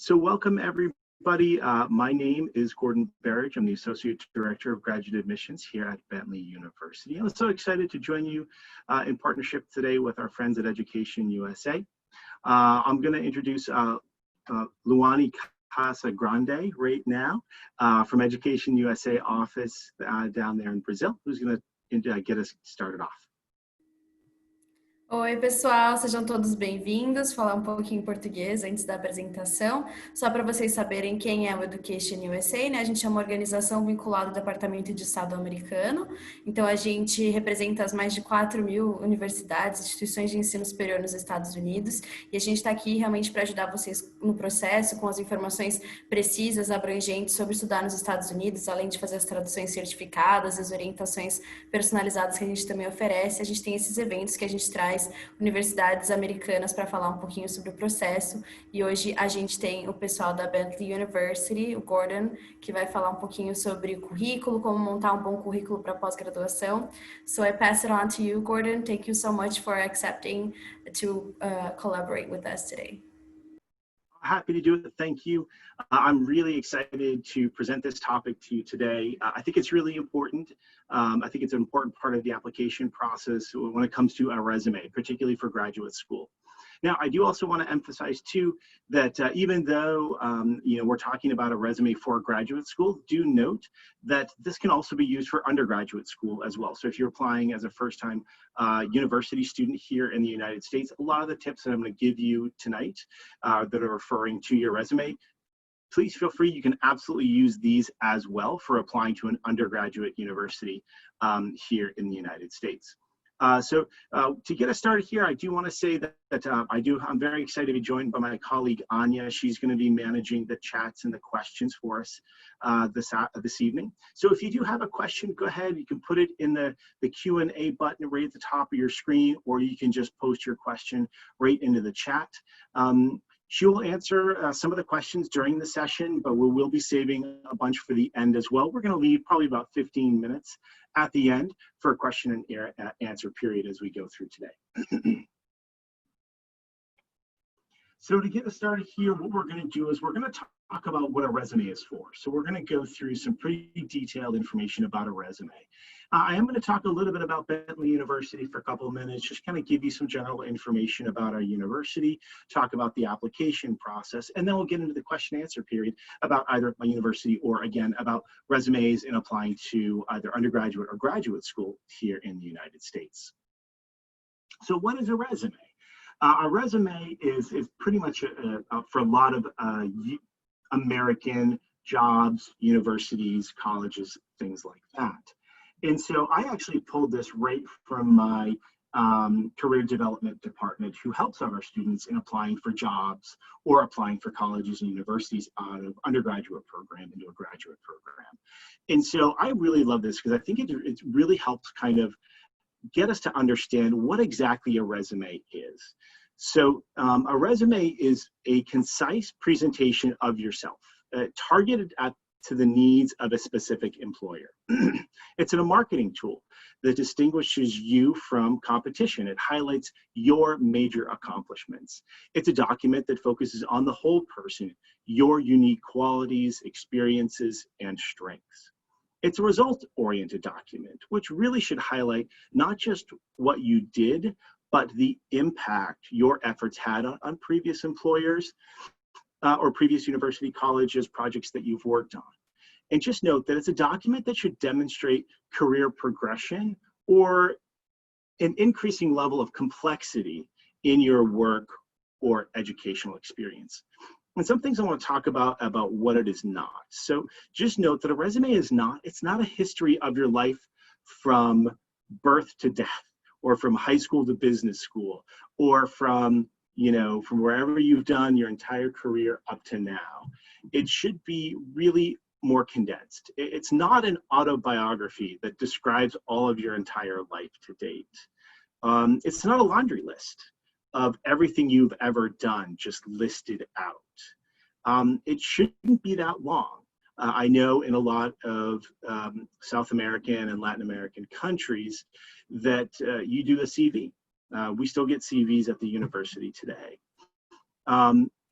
So welcome everybody. My name is Gordon Berridge. I'm the Associate Director of Graduate Admissions here at Bentley University. I'm so excited to join you in partnership today with our friends at EducationUSA. I'm going to introduce Luani Casa Grande right now from EducationUSA office down there in Brazil, who's going to get us started off. Oi, pessoal, sejam todos bem-vindos. Falar um pouquinho em português antes da apresentação, só para vocês saberem quem é o EducationUSA, né? A gente é uma organização vinculada ao Departamento de Estado americano, então a gente representa as mais de 4.000 universidades, instituições de ensino superior nos Estados Unidos, e a gente está aqui realmente para ajudar vocês no processo, com as informações precisas, abrangentes sobre estudar nos Estados Unidos, além de fazer as traduções certificadas, as orientações personalizadas que a gente também oferece. A gente tem esses eventos que a gente traz universidades americanas para falar um pouquinho sobre o processo, e hoje a gente tem o pessoal da Bentley University, o Gordon, que vai falar um pouquinho sobre o currículo, como montar um bom currículo para pós-graduação. So I pass it on to you, Gordon. Thank you so much for accepting to collaborate with us today. Happy to do it. Thank you. I'm really excited to present this topic to you today. I think it's really important. I think it's an important part of the application process when it comes to a resume, particularly for graduate school. Now, I do also want to emphasize too that even though we're talking about a resume for graduate school, do note that this can also be used for undergraduate school as well. So if you're applying as a first-time university student here in the United States, a lot of the tips that I'm going to give you tonight that are referring to your resume, please feel free. You can absolutely use these as well for applying to an undergraduate university here in the United States. To get us started here, I do want to say that I'm very excited to be joined by my colleague Anya. She's going to be managing the chats and the questions for us this evening. So if you do have a question, go ahead. You can put it in the Q&A button right at the top of your screen, or you can just post your question right into the chat. She will answer some of the questions during the session, but we will be saving a bunch for the end as well. We're going to leave probably about 15 minutes at the end for a question and answer period as we go through today. So to get us started here, what we're going to do is we're going to talk about what a resume is for. So we're going to go through some pretty detailed information about a resume. I am going to talk a little bit about Bentley University for a couple of minutes, just kind of give you some general information about our university, talk about the application process, and then we'll get into the question and answer period about either my university or, again, about resumes and applying to either undergraduate or graduate school here in the United States. So what is a resume? A resume is pretty much for a lot of American jobs, universities, colleges, things like that. And so I actually pulled this right from my career development department, who helps our students in applying for jobs or applying for colleges and universities out of undergraduate program into a graduate program. And so I really love this because I think it really helps kind of get us to understand what exactly a resume is. So a resume is a concise presentation of yourself, targeted to the needs of a specific employer. It's a marketing tool that distinguishes you from competition. It highlights your major accomplishments. It's a document that focuses on the whole person, your unique qualities, experiences, and strengths. It's a result-oriented document, which really should highlight not just what you did, but the impact your efforts had on previous employers or previous university colleges, projects that you've worked on. And just note that it's a document that should demonstrate career progression or an increasing level of complexity in your work or educational experience. And some things I want to talk about what it is not. So just note that a resume it's not a history of your life from birth to death, or from high school to business school, or from wherever you've done your entire career up to now. It should be really more condensed. It's not an autobiography that describes all of your entire life to date. It's not a laundry list of everything you've ever done just listed out. It shouldn't be that long. I know in a lot of South American and Latin American countries that you do a CV. We still get CVs at the university today.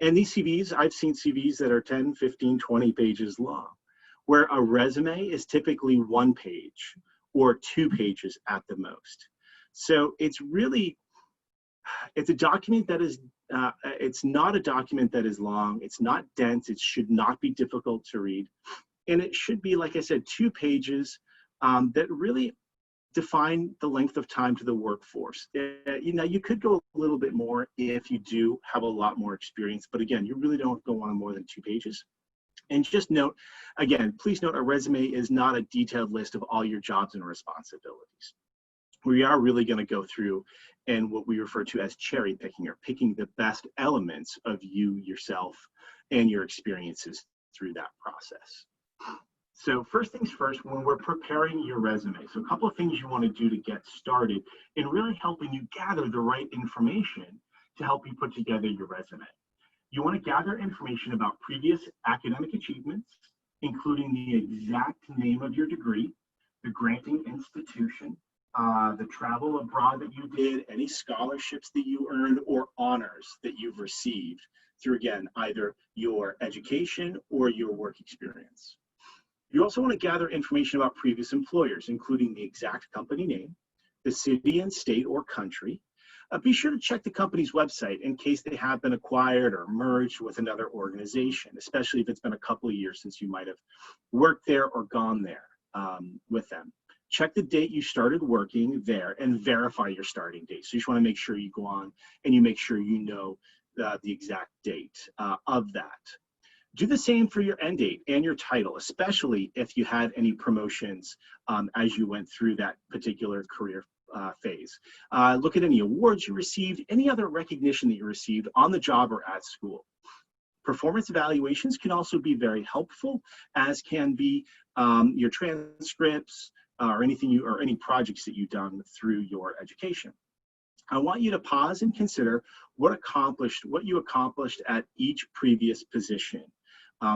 And these CVs, I've seen CVs that are 10, 15, 20 pages long, where a resume is typically 1 page or 2 pages at the most. So it's really, it's a document that is, it's not a document that is long, it's not dense, it should not be difficult to read. And it should be, like I said, 2 pages that really define the length of time to the workforce. You know, you could go a little bit more if you do have a lot more experience, but again, you really don't go on more than 2 pages. And just note, again, please note a resume is not a detailed list of all your jobs and responsibilities. We are really going to go through and what we refer to as cherry picking, or picking the best elements of you, yourself, and your experiences through that process. So first things first, when we're preparing your resume, so a couple of things you want to do to get started in really helping you gather the right information to help you put together your resume. You want to gather information about previous academic achievements, including the exact name of your degree, the granting institution, the travel abroad that you did, any scholarships that you earned, or honors that you've received through, again, either your education or your work experience. You also want to gather information about previous employers, including the exact company name, the city and state or country. Be sure to check the company's website in case they have been acquired or merged with another organization, especially if it's been a couple of years since you might have worked there or gone there with them. Check the date you started working there and verify your starting date. So you just want to make sure you go on and you make sure you know the exact date of that. Do the same for your end date and your title, especially if you had any promotions as you went through that particular career phase. Look at any awards you received, any other recognition that you received on the job or at school. Performance evaluations can also be very helpful, as can be your transcripts or anything or any projects that you've done through your education. I want you to pause and consider what you accomplished at each previous position.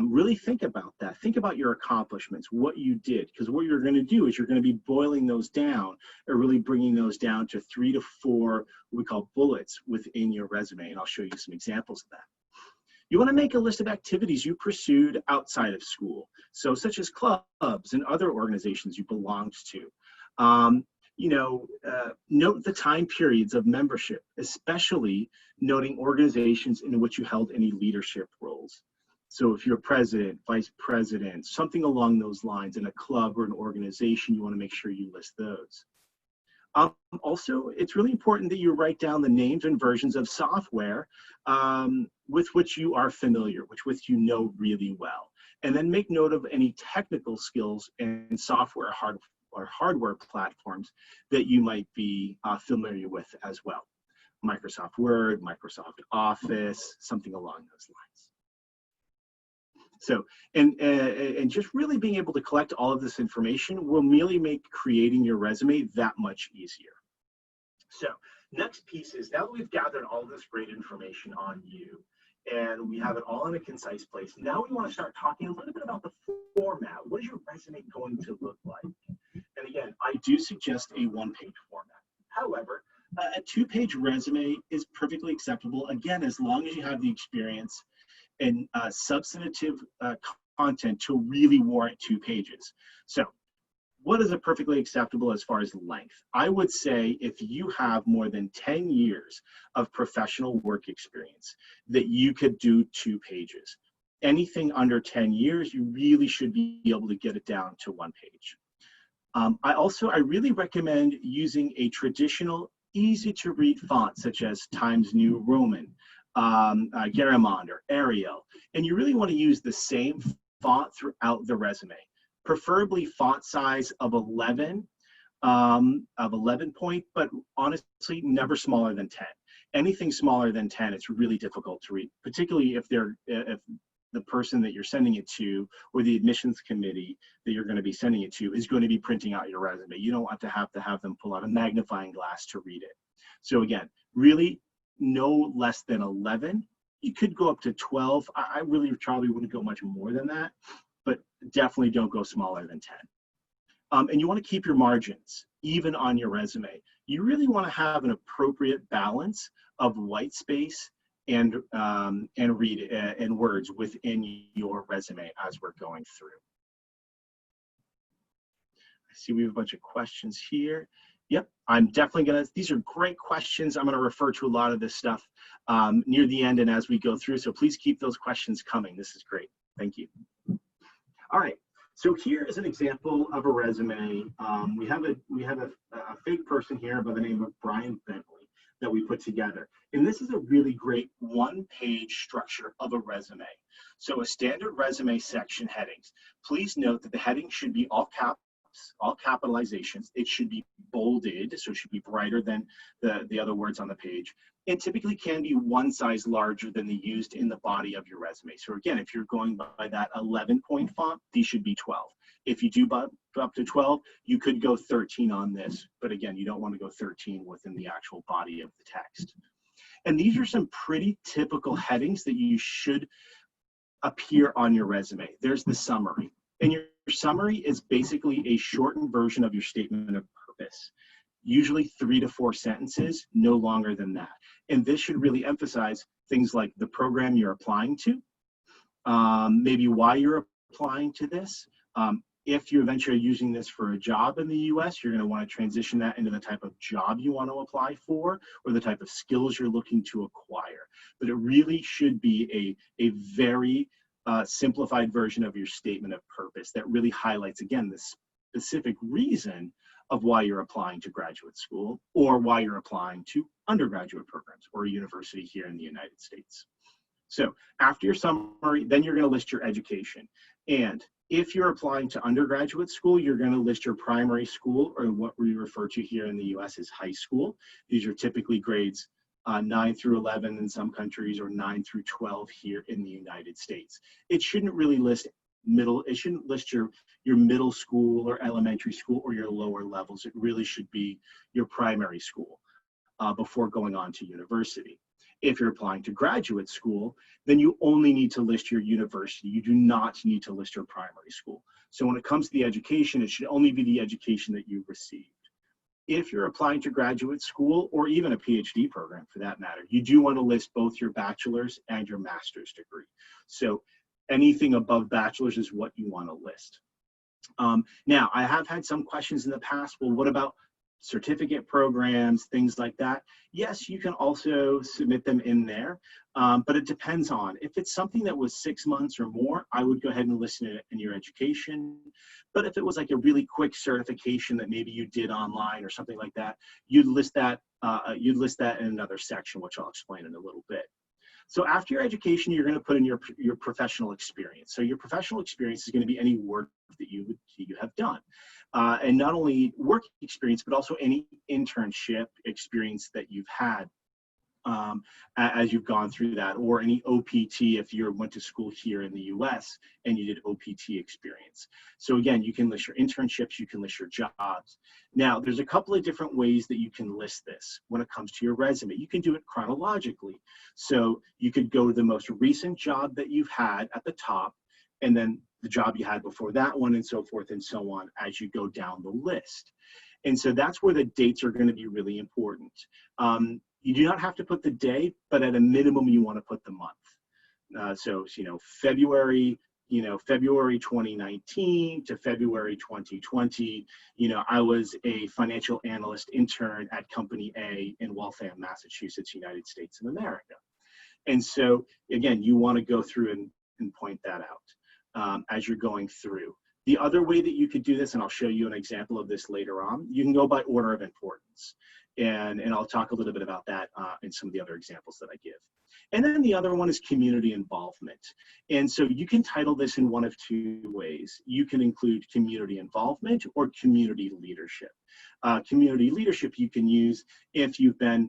Really think about that. Think about your accomplishments, what you did, because what you're going to do is you're going to be boiling those down, or really bringing those down to 3 to 4 what we call bullets within your resume, and I'll show you some examples of that. You want to make a list of activities you pursued outside of school, so such as clubs and other organizations you belonged to. Note the time periods of membership, especially noting organizations in which you held any leadership roles. So if you're president, vice president, something along those lines in a club or an organization, you want to make sure you list those. Also, it's really important that you write down the names and versions of software with which you are familiar, which you know really well. And then make note of any technical skills and software or hardware platforms that you might be familiar with as well. Microsoft Word, Microsoft Office, something along those lines. So, and just really being able to collect all of this information will really make creating your resume that much easier. So, next piece is, now that we've gathered all this great information on you, and we have it all in a concise place, now we want to start talking a little bit about the format. What is your resume going to look like? And again, I do suggest a 1-page format. However, a 2-page resume is perfectly acceptable, again, as long as you have the experience and substantive content to really warrant 2 pages. So what is a perfectly acceptable as far as length? I would say if you have more than 10 years of professional work experience, that you could do 2 pages. Anything under 10 years, you really should be able to get it down to 1 page. I really recommend using a traditional, easy to read font such as Times New Roman, Garamond, or Arial, and you really want to use the same font throughout the resume, preferably font size of 11 point, but honestly never smaller than 10. Anything smaller than 10, it's really difficult to read, particularly if the person that you're sending it to, or the admissions committee that you're going to be sending it to, is going to be printing out your resume. You don't want to have them pull out a magnifying glass to read it. So again, really no less than 11. You could go up to 12. I really probably wouldn't go much more than that, but definitely don't go smaller than 10. And you want to keep your margins even on your resume. You really want to have an appropriate balance of white space read and words within your resume as we're going through. I see we have a bunch of questions here. Yep, I'm definitely gonna, these are great questions. I'm gonna refer to a lot of this stuff near the end and as we go through, so please keep those questions coming. This is great, thank you. All right, so here is an example of a resume. We have a fake person here by the name of Brian Bentley that we put together. And this is a really great one-page structure of a resume. So a standard resume section headings. Please note that the heading should be all caps, all capitalizations. It should be bolded, so it should be brighter than the other words on the page. And typically can be one size larger than the used in the body of your resume. So again, if you're going by that 11-point font, these should be 12. If you do bump up to 12, you could go 13 on this. But again, you don't want to go 13 within the actual body of the text. And these are some pretty typical headings that you should appear on your resume. There's the summary. And your summary is basically a shortened version of your statement of purpose. Usually 3 to 4 sentences, no longer than that. And this should really emphasize things like the program you're applying to, maybe why you're applying to this. If you eventually are using this for a job in the US, you're going to want to transition that into the type of job you want to apply for or the type of skills you're looking to acquire. But it really should be a very simplified version of your statement of purpose that really highlights, again, the specific reason of why you're applying to graduate school or why you're applying to undergraduate programs or a university here in the United States. So after your summary, then you're going to list your education. And if you're applying to undergraduate school, you're going to list your primary school, or what we refer to here in the US as high school. These are typically grades 9 through 11 in some countries, or 9 through 12 here in the United States. It shouldn't really list it shouldn't list your middle school or elementary school or your lower levels. It really should be your primary school before going on to university. If you're applying to graduate school, then you only need to list your university. You do not need to list your primary school. So when it comes to the education, it should only be the education that you received. If you're applying to graduate school or even a PhD program for that matter, you do want to list both your bachelor's and your master's degree. So anything above bachelor's is what you want to list. Now, I have had some questions in the past. Well, what about certificate programs, things like that? Yes, you can also submit them in there, but it depends on. If it's something that was 6 months or more, I would go ahead and list it in your education. But if it was like a really quick certification that maybe you did online or something like that, you'd list that in another section, which I'll explain in a little bit. So after your education, you're going to put in your professional experience. So your professional experience is going to be any work that you have done. And not only work experience, but also any internship experience that you've had as you've gone through that, or any OPT if you went to school here in the US and you did OPT experience. So again, you can list your internships, you can list your jobs. Now, there's a couple of different ways that you can list this when it comes to your resume. You can do it chronologically. So you could go to the most recent job that you've had at the top, and then the job you had before that one, and so forth and so on as you go down the list. And so that's where the dates are going to be really important. You do not have to put the day, but at a minimum, you want to put the month. So, February 2019 to February 2020, I was a financial analyst intern at Company A in Waltham, Massachusetts, United States of America. And so, again, you want to go through and point that out as you're going through. The other way that you could do this, and I'll show you an example of this later on, you can go by order of importance. And I'll talk a little bit about that in some of the other examples that I give. And then the other one is community involvement. And so you can title this in one of two ways. You can include community involvement or community leadership. Community leadership you can use if you've been,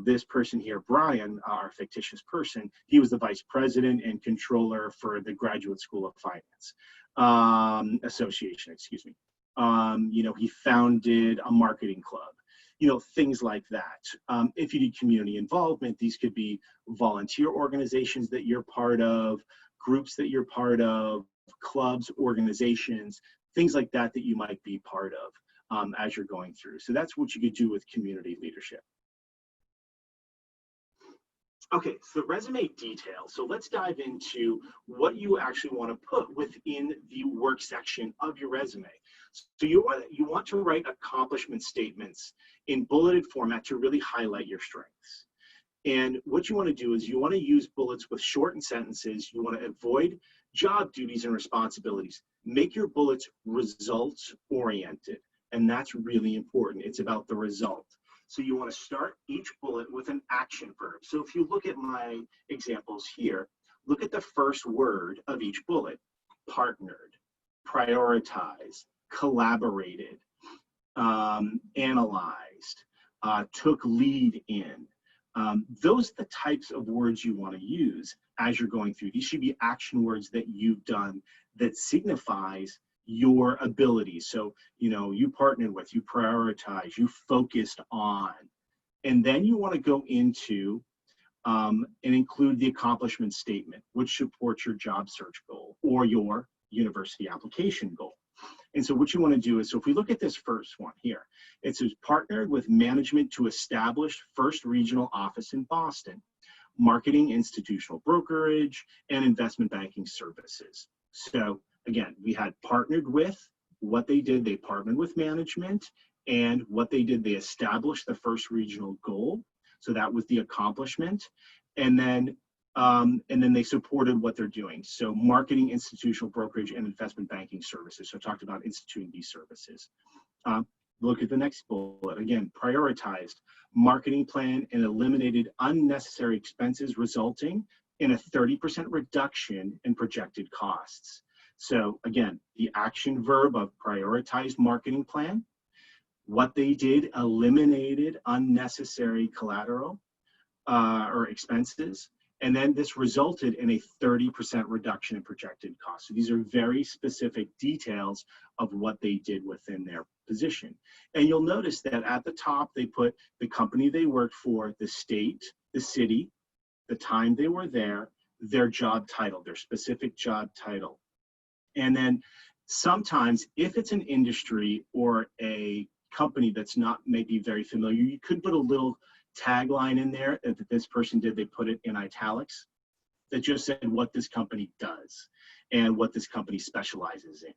this person here, Brian, our fictitious person, he was the vice president and controller for the Graduate School of Finance Association, excuse me. He founded a marketing club. Things like that. If you do community involvement, these could be volunteer organizations that you're part of, groups that you're part of, clubs, organizations, things like that that you might be part of as you're going through. So that's what you could do with community leadership. Okay, so the resume details. So let's dive into what you actually want to put within the work section of your resume. So you want to write accomplishment statements in bulleted format to really highlight your strengths. And what you want to do is you want to use bullets with shortened sentences. You want to avoid job duties and responsibilities. Make your bullets results oriented. And that's really important. It's about the result. So you want to start each bullet with an action verb. So if you look at my examples here, look at the first word of each bullet: partnered, prioritized, collaborated, analyzed, took lead in. Those are the types of words you want to use as you're going through. These should be action words that you've done that signifies your ability. So, you partnered with, you prioritize, you focused on, and then you want to go into and include the accomplishment statement, which supports your job search goal or your university application goal. And so what you want to do is, so if we look at this first one here, it says partnered with management to establish first regional office in Boston, marketing, institutional brokerage, and investment banking services. So again, we had partnered with, what they did, they partnered with management, and what they did, they established the first regional goal. So that was the accomplishment. And then they supported what they're doing. So marketing, institutional brokerage, and investment banking services. So I talked about instituting these services. Look at the next bullet. Again, prioritized marketing plan and eliminated unnecessary expenses, resulting in a 30% reduction in projected costs. So again, the action verb of prioritized marketing plan, what they did, eliminated unnecessary collateral or expenses, and then this resulted in a 30% reduction in projected costs. So these are very specific details of what they did within their position. And you'll notice that at the top, they put the company they worked for, the state, the city, the time they were there, their job title, their specific job title. And then sometimes if it's an industry or a company that's not maybe very familiar, you could put a little tagline in there that this person did. They put it in italics that just said what this company does and what this company specializes in.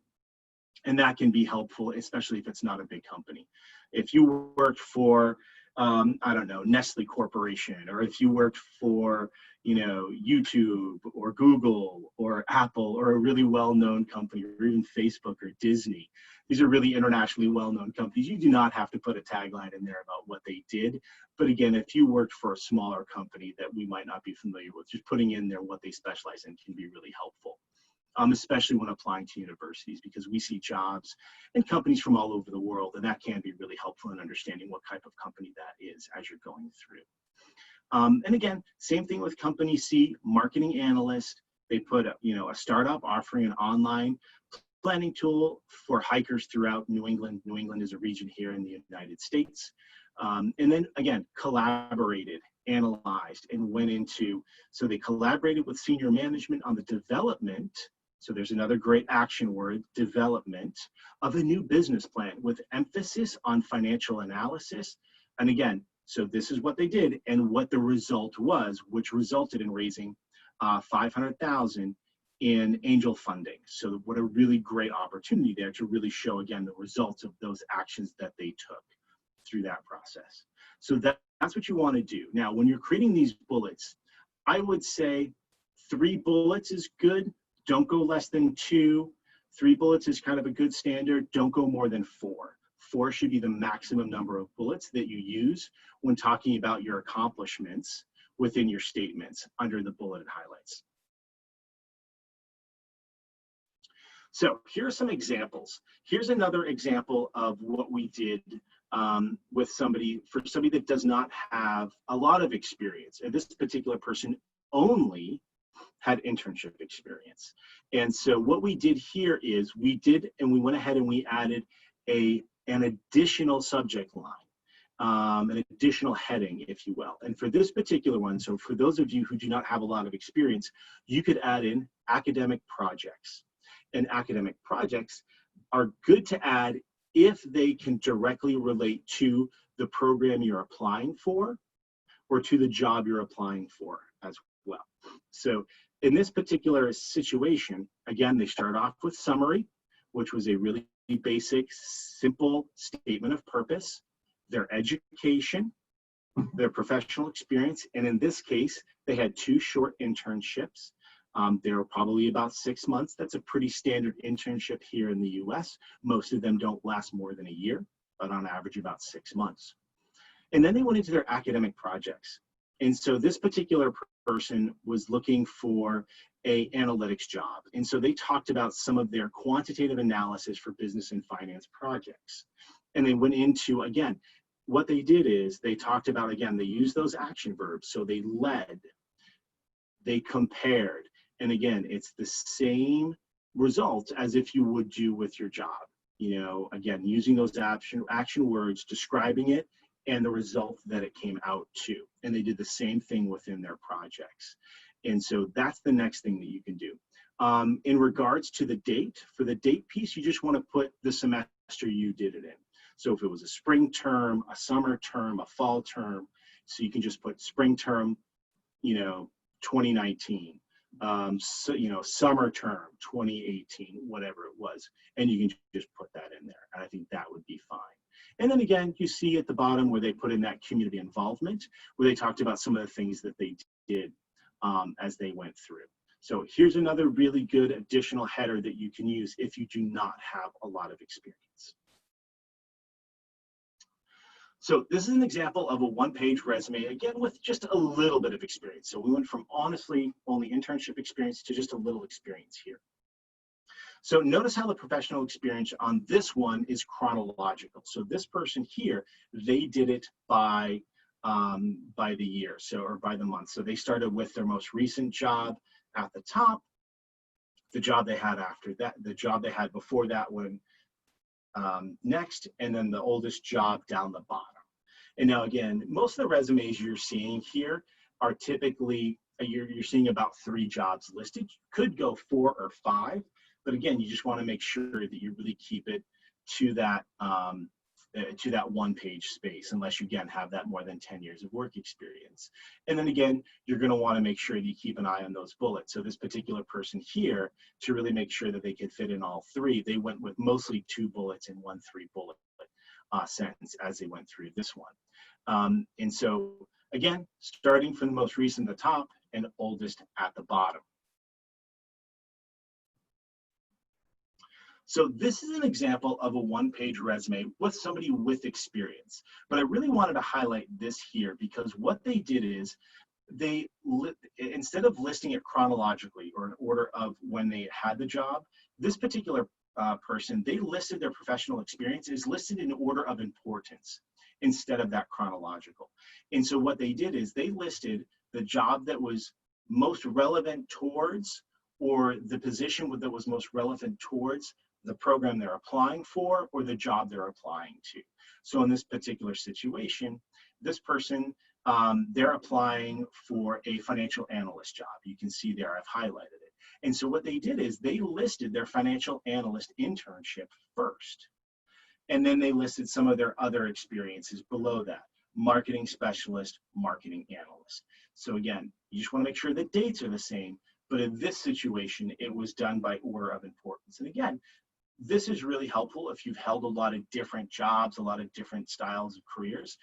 And that can be helpful, especially if it's not a big company. If you worked for, I don't know, Nestle Corporation, or if you worked for, YouTube or Google or Apple or a really well-known company, or even Facebook or Disney, these are really internationally well-known companies. You do not have to put a tagline in there about what they did. But again, if you worked for a smaller company that we might not be familiar with, just putting in there what they specialize in can be really helpful. Especially when applying to universities, because we see jobs and companies from all over the world, and that can be really helpful in understanding what type of company that is as you're going through. And again, same thing with company C, marketing analyst. They put a startup offering an online planning tool for hikers throughout New England. New England is a region here in the United States. And then again, collaborated, analyzed, and went into, so they collaborated with senior management on the development. So there's another great action word, development of a new business plan with emphasis on financial analysis. And again, so this is what they did and what the result was, which resulted in raising $500,000 in angel funding. So what a really great opportunity there to really show, again, the results of those actions that they took through that process. So that's what you want to do. Now, when you're creating these bullets, I would say 3 bullets is good. Don't go less than 2. 3 bullets is kind of a good standard. Don't go more than 4. 4 should be the maximum number of bullets that you use when talking about your accomplishments within your statements under the bulleted highlights. So here are some examples. Here's another example of what we did with somebody that does not have a lot of experience. And this particular person only had internship experience. And so what we did here is we went ahead and we added an additional subject line, an additional heading, if you will. And for this particular one, so for those of you who do not have a lot of experience, you could add in academic projects. And academic projects are good to add if they can directly relate to the program you're applying for, or to the job you're applying for as well. So in this particular situation, again, they start off with summary, which was a really basic, simple statement of purpose, their education, their professional experience, and in this case, they had 2 short internships. They were probably about 6 months. That's a pretty standard internship here in the US. Most of them don't last more than a year, but on average about 6 months. And then they went into their academic projects. And so this particular person was looking for an analytics job. And so they talked about some of their quantitative analysis for business and finance projects. And they went into, again, what they did is they talked about, again, they used those action verbs. So they led, they compared, and again, it's the same result as if you would do with your job. You know, again, using those action words, describing it, and the result that it came out to. And they did the same thing within their projects. And so that's the next thing that you can do. In regards to the date, for the date piece, you just want to put the semester you did it in. So if it was a spring term, a summer term, a fall term, so you can just put spring term, 2019, so, summer term, 2018, whatever it was, and you can just put that in there. And I think that would be fine. And then again, you see at the bottom where they put in that community involvement, where they talked about some of the things that they did as they went through. So here's another really good additional header that you can use if you do not have a lot of experience. So this is an example of a 1-page resume, again, with just a little bit of experience. So we went from honestly only internship experience to just a little experience here. So notice how the professional experience on this one is chronological. So this person here, they did it by the year, or by the month. So they started with their most recent job at the top, the job they had after that, the job they had before that one next, and then the oldest job down the bottom. And now again, most of the resumes you're seeing here are typically, you're seeing about 3 jobs listed. Could go 4 or 5, but again, you just want to make sure that you really keep it to that 1-page space, unless you again have that more than 10 years of work experience. And then again, you're going to want to make sure that you keep an eye on those bullets. So this particular person here, to really make sure that they could fit in all 3, they went with mostly 2 bullets and 1 3-bullet sentence as they went through this one. And so again, starting from the most recent at the top and oldest at the bottom. So this is an example of a 1-page resume with somebody with experience. But I really wanted to highlight this here because what they did is they, instead of listing it chronologically or in order of when they had the job, this particular person, they listed their professional experience is listed in order of importance instead of that chronological. And so what they did is they listed the job that was most relevant towards, or the position that was most relevant towards the program they're applying for or the job they're applying to. So in this particular situation, this person, they're applying for a financial analyst job. You can see there, I've highlighted it. And so what they did is they listed their financial analyst internship first. And then they listed some of their other experiences below that: marketing specialist, marketing analyst. So again, you just want to make sure the dates are the same, but in this situation, it was done by order of importance. And again, this is really helpful if you've held a lot of different jobs, a lot of different styles of careers,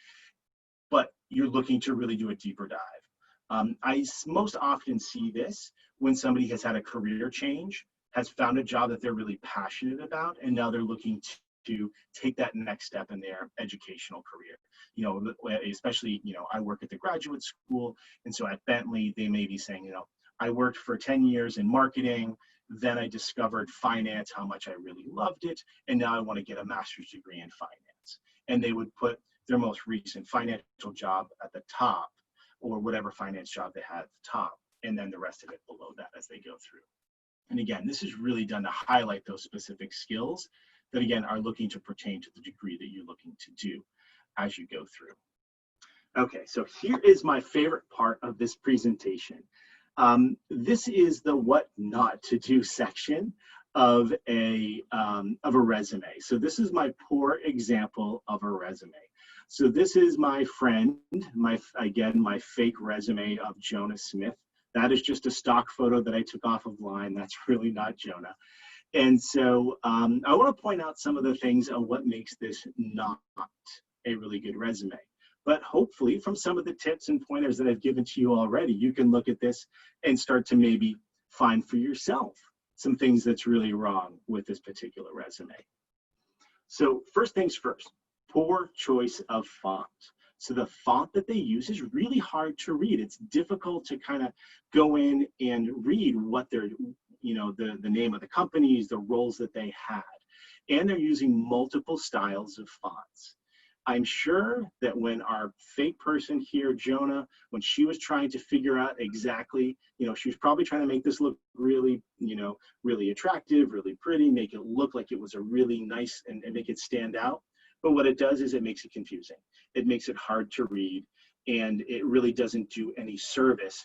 but you're looking to really do a deeper dive. I most often see this when somebody has had a career change, has found a job that they're really passionate about, and now they're looking to take that next step in their educational career. Especially, I work at the graduate school, and so at Bentley, they may be saying, I worked for 10 years in marketing, then I discovered finance, how much I really loved it, and now I want to get a master's degree in finance. And they would put their most recent financial job at the top, or whatever finance job they had at the top, and then the rest of it below that as they go through. And again, this is really done to highlight those specific skills that, again, are looking to pertain to the degree that you're looking to do as you go through. Okay, so here is my favorite part of this presentation. This is the what not to do section of a resume. So this is my poor example of a resume. So this is my friend, my fake resume of Jonah Smith. That is just a stock photo that I took off of line. That's really not Jonah. And so I want to point out some of the things of what makes this not a really good resume. But hopefully from some of the tips and pointers that I've given to you already, you can look at this and start to maybe find for yourself some things that's really wrong with this particular resume. So first things first, poor choice of font. So the font that they use is really hard to read. It's difficult to kind of go in and read what they're, the name of the companies, the roles that they had. And they're using multiple styles of fonts. I'm sure that when our fake person here, Jonah, when she was trying to figure out exactly, she was probably trying to make this look really, really attractive, really pretty, make it look like it was a really nice and make it stand out. But what it does is it makes it confusing. It makes it hard to read, and it really doesn't do any service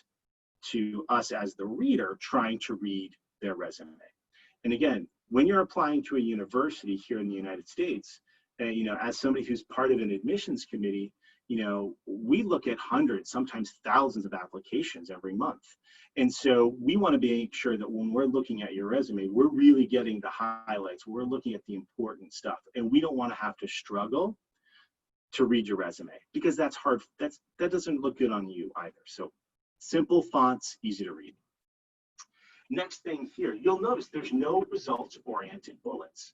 to us as the reader trying to read their resume. And again, when you're applying to a university here in the United States, as somebody who's part of an admissions committee, we look at hundreds, sometimes thousands of applications every month. And so we want to make sure that when we're looking at your resume, we're really getting the highlights. We're looking at the important stuff. And we don't want to have to struggle to read your resume because that's hard. That doesn't look good on you either. So simple fonts, easy to read. Next thing here, you'll notice there's no results-oriented bullets.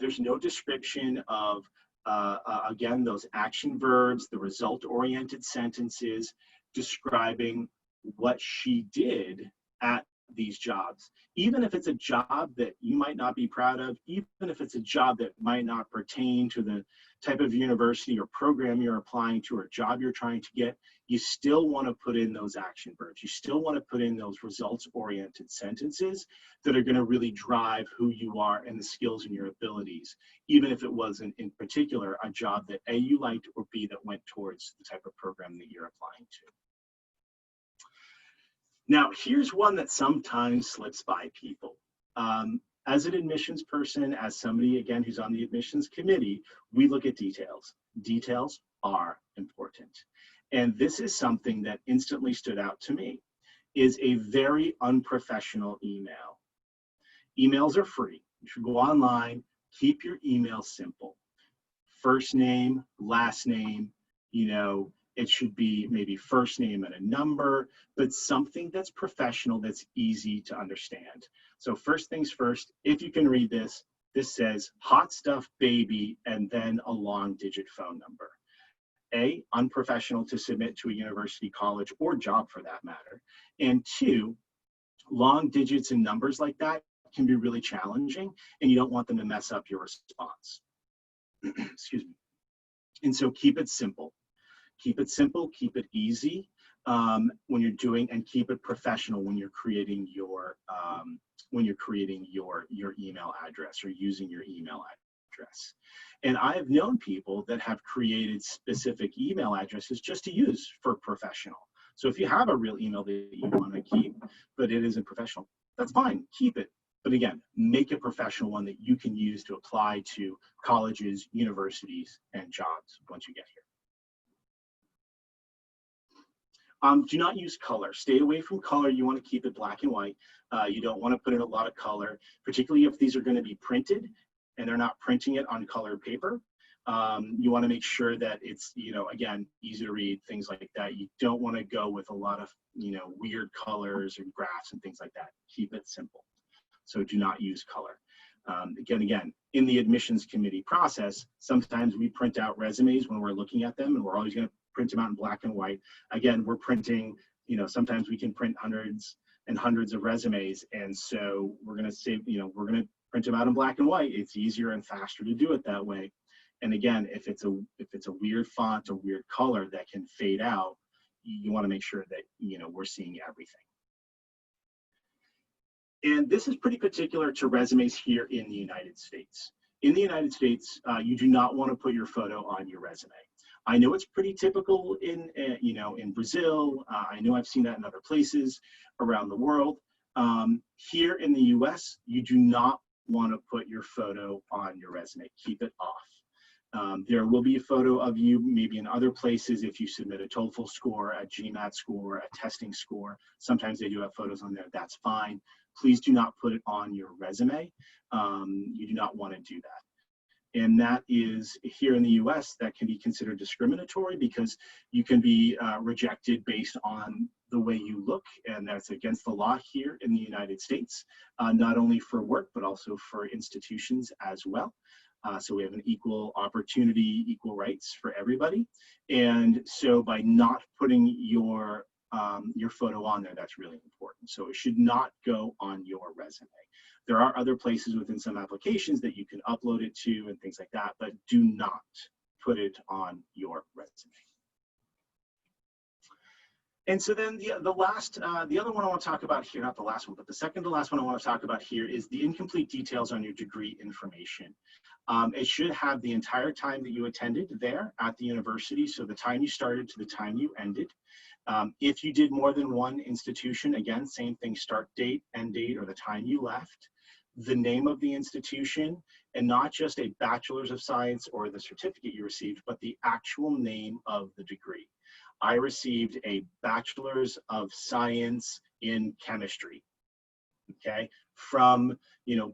There's no description of, again, those action verbs, the result-oriented sentences describing what she did at these jobs. Even if it's a job that you might not be proud of, even if it's a job that might not pertain to the type of university or program you're applying to or job you're trying to get, you still want to put in those action verbs. You still want to put in those results-oriented sentences that are going to really drive who you are and the skills and your abilities, even if it wasn't in particular a job that A, you liked, or B, that went towards the type of program that you're applying to. Now, here's one that sometimes slips by people. As an admissions person, as somebody, again, who's on the admissions committee, we look at details. Details are important. And this is something that instantly stood out to me, is a very unprofessional email. Emails are free. You should go online, keep your email simple. First name, last name, it should be maybe first name and a number, but something that's professional, that's easy to understand. So first things first, if you can read this, this says hot stuff baby and then a long digit phone number. A, unprofessional to submit to a university, college, or job for that matter. And two, long digits and numbers like that can be really challenging and you don't want them to mess up your response. Excuse me. And so keep it simple. Keep it simple, keep it easy when you're doing, and keep it professional when you're creating your email address or using your email address. And I have known people that have created specific email addresses just to use for professional. So if you have a real email that you want to keep, but it isn't professional, that's fine, keep it. But again, make a professional one that you can use to apply to colleges, universities, and jobs once you get here. Do not use color. Stay away from color. You want to keep it black and white. You don't want to put in a lot of color, particularly if these are going to be printed and they're not printing it on colored paper. You want to make sure that it's, again, easy to read, things like that. You don't want to go with a lot of, weird colors and graphs and things like that. Keep it simple. So do not use color. Again, in the admissions committee process, sometimes we print out resumes when we're looking at them, and we're always going to print them out in black and white. Again, we're printing, sometimes we can print hundreds and hundreds of resumes. And so we're going to say, we're going to print them out in black and white. It's easier and faster to do it that way. And again, if it's a weird font or weird color that can fade out, you want to make sure that, we're seeing everything. And this is pretty particular to resumes here in the United States. In the United States, you do not want to put your photo on your resume. I know it's pretty typical in Brazil. I know I've seen that in other places around the world. Here in the US, you do not want to put your photo on your resume. Keep it off. There will be a photo of you maybe in other places if you submit a TOEFL score, a GMAT score, a testing score. Sometimes they do have photos on there. That's fine. Please do not put it on your resume. You do not want to do that. And that is, here in the US, that can be considered discriminatory because you can be rejected based on the way you look, and that's against the law here in the United States, not only for work, but also for institutions as well. So we have an equal opportunity, equal rights for everybody. And so by not putting your photo on there, that's really important. So it should not go on your resume. There are other places within some applications that you can upload it to and things like that, but do not put it on your resume. And so then the other one I want to talk about here, not the last one, but the second to last one I want to talk about here is the incomplete details on your degree information. It should have the entire time that you attended there at the university, so the time you started to the time you ended. If you did more than one institution, again, same thing, start date, end date, or the time you left, the name of the institution, and not just a bachelor's of science or the certificate you received, but the actual name of the degree. I received a bachelor's of science in chemistry, okay, from,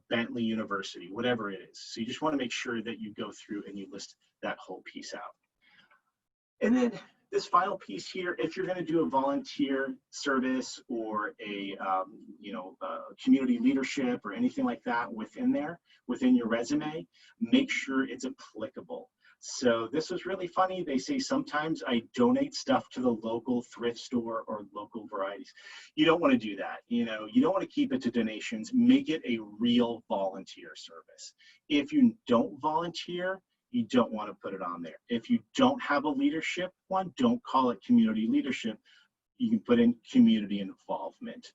Bentley University, whatever it is. So you just want to make sure that you go through and you list that whole piece out. And then this final piece here, if you're going to do a volunteer service or a community leadership or anything like that within your resume, make sure it's applicable. So this was really funny. They say sometimes I donate stuff to the local thrift store or local varieties. You don't want to do that. You don't want to keep it to donations. Make it a real volunteer service. If you don't volunteer, you don't want to put it on there. If you don't have a leadership one, don't call it community leadership. You can put in community involvement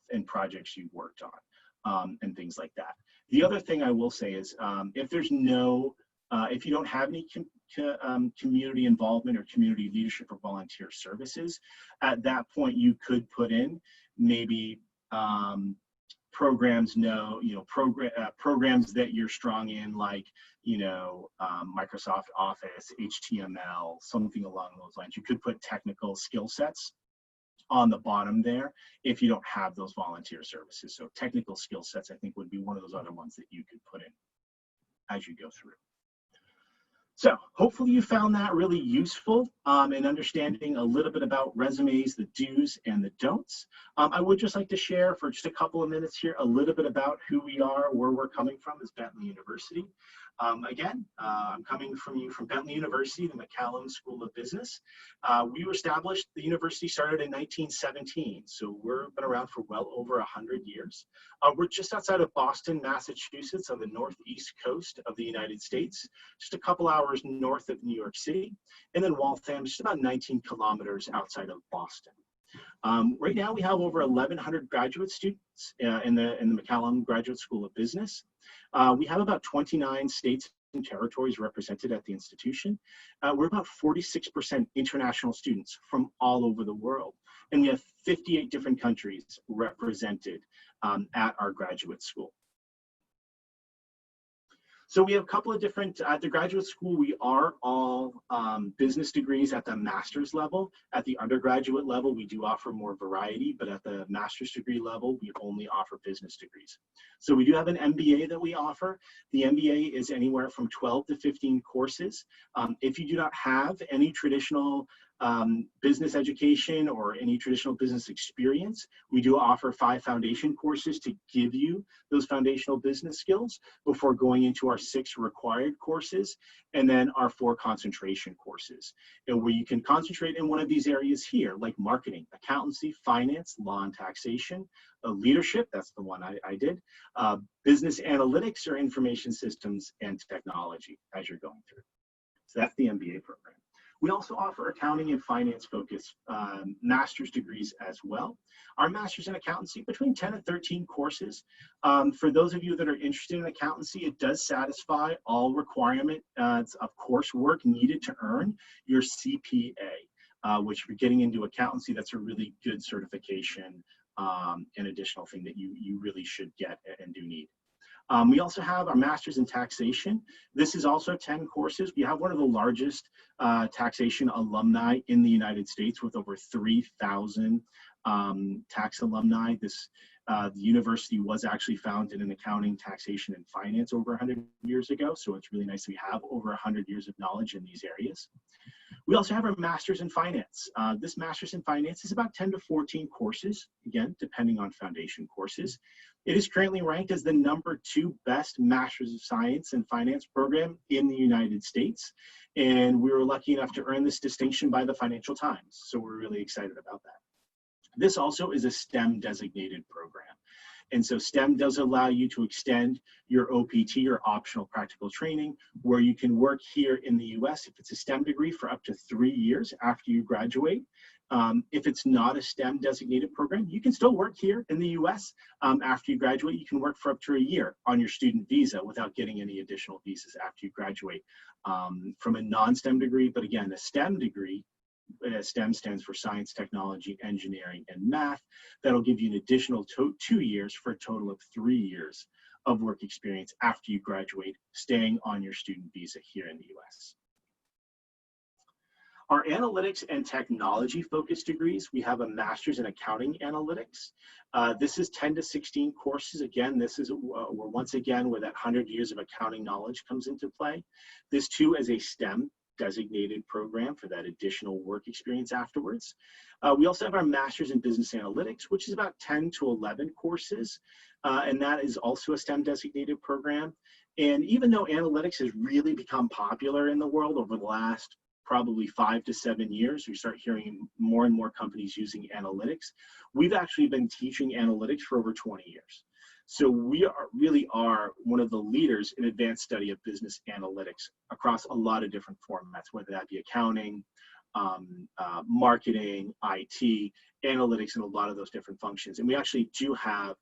in projects you've worked on and things like that. The other thing I will say is if you don't have any community involvement or community leadership or volunteer services, at that point you could put in maybe programs programs that you're strong in, like Microsoft Office, HTML, something along those lines. You could put technical skill sets on the bottom there if you don't have those volunteer services. So technical skill sets, I think, would be one of those other ones that you could put in as you go through. So hopefully you found that really useful in understanding a little bit about resumes, the do's and the don'ts. I would just like to share for just a couple of minutes here a little bit about who we are, where we're coming from as Bentley University. Again, I'm coming from Bentley University, the McCallum School of Business. We were established, the university started in 1917, so we've been around for well over 100 years. We're just outside of Boston, Massachusetts, on the northeast coast of the United States, just a couple hours north of New York City, and then Waltham, just about 19 kilometers outside of Boston. Right now we have over 1,100 graduate students in the McCallum Graduate School of Business. We have about 29 states and territories represented at the institution. We're about 46% international students from all over the world. And we have 58 different countries represented at our graduate school. So we have a couple of different, at the graduate school, we are all business degrees at the master's level. At the undergraduate level, we do offer more variety, but at the master's degree level, we only offer business degrees. So we do have an MBA that we offer. The MBA is anywhere from 12 to 15 courses. If you do not have any traditional business education or any traditional business experience, we do offer 5 foundation courses to give you those foundational business skills before going into our 6 required courses, and then our 4 concentration courses, and where you can concentrate in one of these areas here, like marketing, accountancy, finance, law and taxation, leadership, that's the one I did, business analytics or information systems and technology as you're going through. So that's the MBA program. We also offer accounting and finance focused master's degrees as well. Our master's in accountancy, between 10 and 13 courses. For those of you that are interested in accountancy, it does satisfy all requirements of coursework needed to earn your CPA, which if you're getting into accountancy, that's a really good certification, an additional thing that you really should get and do need. We also have our master's in taxation. This is also 10 courses. We have one of the largest taxation alumni in the United States with over 3,000 tax alumni. The university was actually founded in accounting, taxation, and finance over 100 years ago. So it's really nice that we have over 100 years of knowledge in these areas. We also have our master's in finance. This master's in finance is about 10 to 14 courses, again, depending on foundation courses. It is currently ranked as the #2 best master's of science and finance program in the United States. And we were lucky enough to earn this distinction by the Financial Times. So we're really excited about that. This also is a STEM designated program. And so STEM does allow you to extend your OPT or optional practical training, where you can work here in the US if it's a STEM degree for up to 3 years after you graduate. If it's not a STEM designated program, you can still work here in the US. After you graduate, you can work for up to a year on your student visa without getting any additional visas after you graduate from a non-STEM degree. But again, a STEM degree, STEM stands for science, technology, engineering, and math. That'll give you an additional 2 years for a total of 3 years of work experience after you graduate, staying on your student visa here in the US. Our analytics and technology focused degrees, we have a master's in accounting analytics. This is 10 to 16 courses. Again, this is once again where that 100 years of accounting knowledge comes into play. This too is a STEM designated program for that additional work experience afterwards. We also have our master's in business analytics, which is about 10 to 11 courses. And that is also a STEM designated program. And even though analytics has really become popular in the world over the last probably 5 to 7 years, we start hearing more and more companies using analytics. We've actually been teaching analytics for over 20 years. So we really are one of the leaders in advanced study of business analytics across a lot of different formats, whether that be accounting, marketing, IT, analytics, and a lot of those different functions. And we actually do have,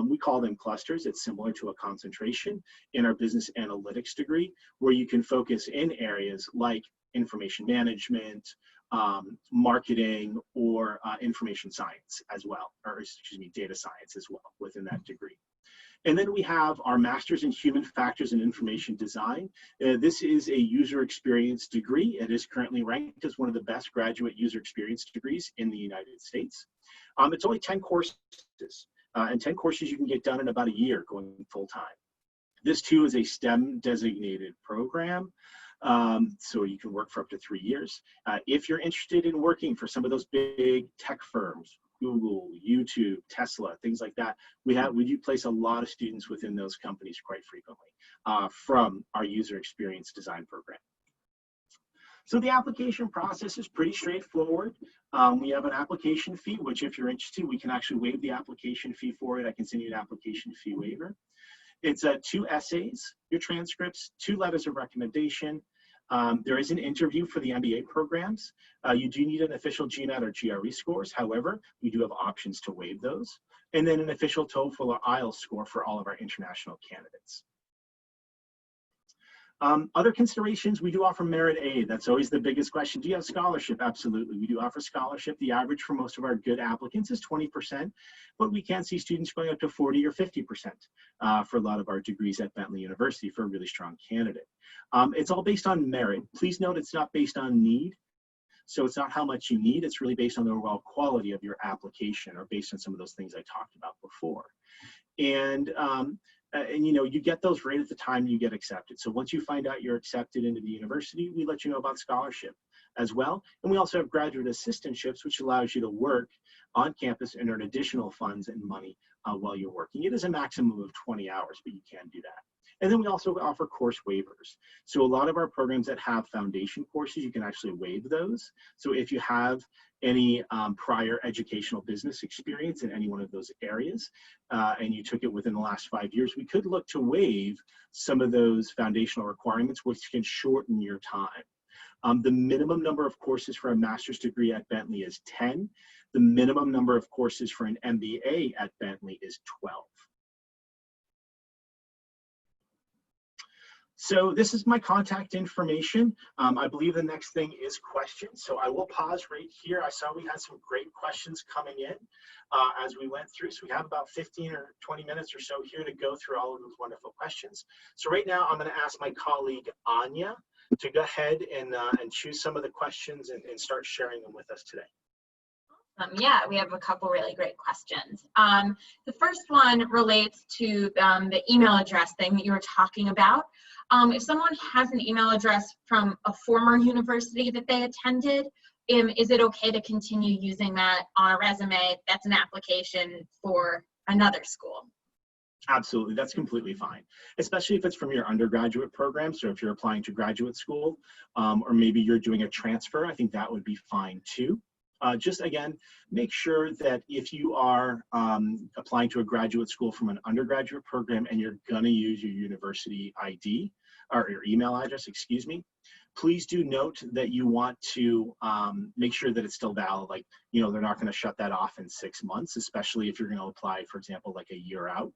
we call them clusters. It's similar to a concentration in our business analytics degree, where you can focus in areas like information management, marketing, or information science as well, or excuse me, data science as well within that degree. And then we have our master's in human factors and information design. This is a user experience degree. It is currently ranked as one of the best graduate user experience degrees in the United States. It's only 10 courses, and 10 courses you can get done in about a year going full time. This too is a STEM designated program. So you can work for up to 3 years. If you're interested in working for some of those big tech firms, Google, YouTube, Tesla, things like that, we do place a lot of students within those companies quite frequently from our user experience design program. So the application process is pretty straightforward. We have an application fee, which if you're interested, we can actually waive the application fee for it. I can send you an application fee waiver. It's 2 essays, your transcripts, 2 letters of recommendation. There is an interview for the MBA programs. You do need an official GMAT or GRE scores. However, we do have options to waive those. And then an official TOEFL or IELTS score for all of our international candidates. Other considerations, we do offer merit aid. That's always the biggest question. Do you have scholarship? Absolutely. We do offer scholarship. The average for most of our good applicants is 20%, but we can see students going up to 40 or 50% for a lot of our degrees at Bentley University for a really strong candidate. It's all based on merit. Please note it's not based on need. So it's not how much you need. It's really based on the overall quality of your application, or based on some of those things I talked about before. And you know, you get those right at the time you get accepted. So once you find out you're accepted into the university, we let you know about scholarship as well. And we also have graduate assistantships, which allows you to work on campus and earn additional funds and money while you're working. It is a maximum of 20 hours, but you can do that. And then we also offer course waivers. So a lot of our programs that have foundation courses, you can actually waive those. So if you have any prior educational business experience in any one of those areas, and you took it within the last 5 years, we could look to waive some of those foundational requirements, which can shorten your time. The minimum number of courses for a master's degree at Bentley is 10. The minimum number of courses for an MBA at Bentley is 12. So this is my contact information. I believe the next thing is questions. So I will pause right here. I saw we had some great questions coming in as we went through. So we have about 15 or 20 minutes or so here to go through all of those wonderful questions. So right now I'm going to ask my colleague Anya to go ahead and choose some of the questions and start sharing them with us today. Yeah, we have a couple really great questions. The first one relates to the email address thing that you were talking about. If someone has an email address from a former university that they attended, is it okay to continue using that on a resume that's an application for another school? Absolutely, that's completely fine, especially if it's from your undergraduate program. So if you're applying to graduate school, or maybe you're doing a transfer, I think that would be fine too. Just again, make sure that if you are applying to a graduate school from an undergraduate program and you're going to use your university ID or your email address, excuse me, please do note that you want to make sure that it's still valid. Like, you know, they're not going to shut that off in 6 months, especially if you're going to apply, for example, like a year out.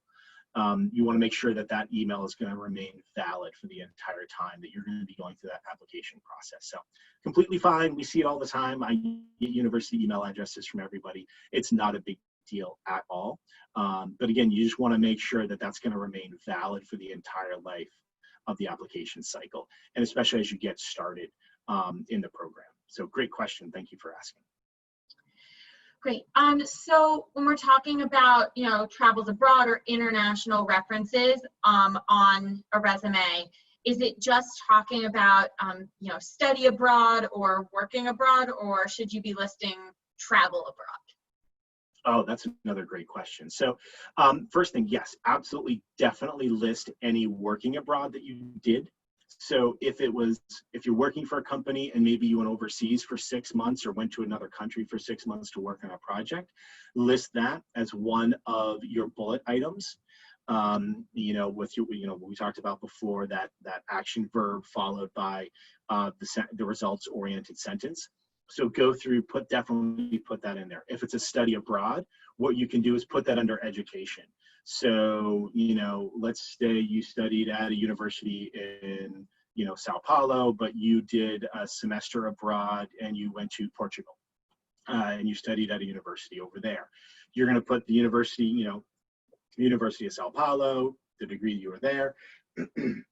You want to make sure that that email is going to remain valid for the entire time that you're going to be going through that application process. So completely fine. We see it all the time. I get university email addresses from everybody. It's not a big deal at all. But again, you just want to make sure that that's going to remain valid for the entire life of the application cycle, and especially as you get started in the program. So great question. Thank you for asking. Great. So when we're talking about, you know, travels abroad or international references on a resume, is it just talking about, you know, study abroad or working abroad, or should you be listing travel abroad? Oh, that's another great question. So first thing, yes, absolutely, definitely list any working abroad that you did. So if you're working for a company and maybe you went overseas for 6 months or went to another country for 6 months to work on a project, list that as one of your bullet items. You know, what we talked about before, that action verb followed by the results oriented sentence. So go through, definitely put that in there. If it's a study abroad, what you can do is put that under education. So, you know, let's say you studied at a university in, you know, Sao Paulo, but you did a semester abroad and you went to Portugal and you studied at a university over there. You're going to put the university, you know, University of Sao Paulo, the degree you were there. And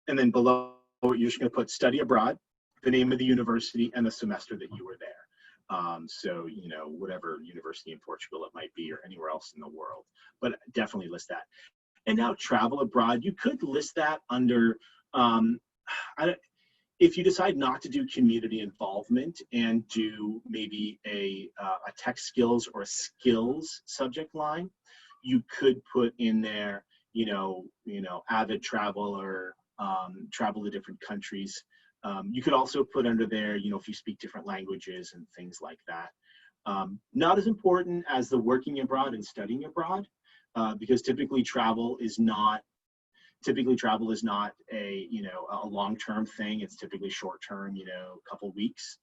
then below, you're just going to put study abroad, the name of the university, and the semester that you were there. So, you know, whatever university in Portugal it might be or anywhere else in the world, but definitely list that. And now travel abroad, you could list that under, if you decide not to do community involvement and do maybe a tech skills or a skills subject line, you could put in there, you know, avid traveler, travel to different countries. You could also put under there, you know, if you speak different languages and things like that. Not as important as the working abroad and studying abroad, because typically travel is not a, you know, a long-term thing. It's typically short-term, you know, a couple weeks.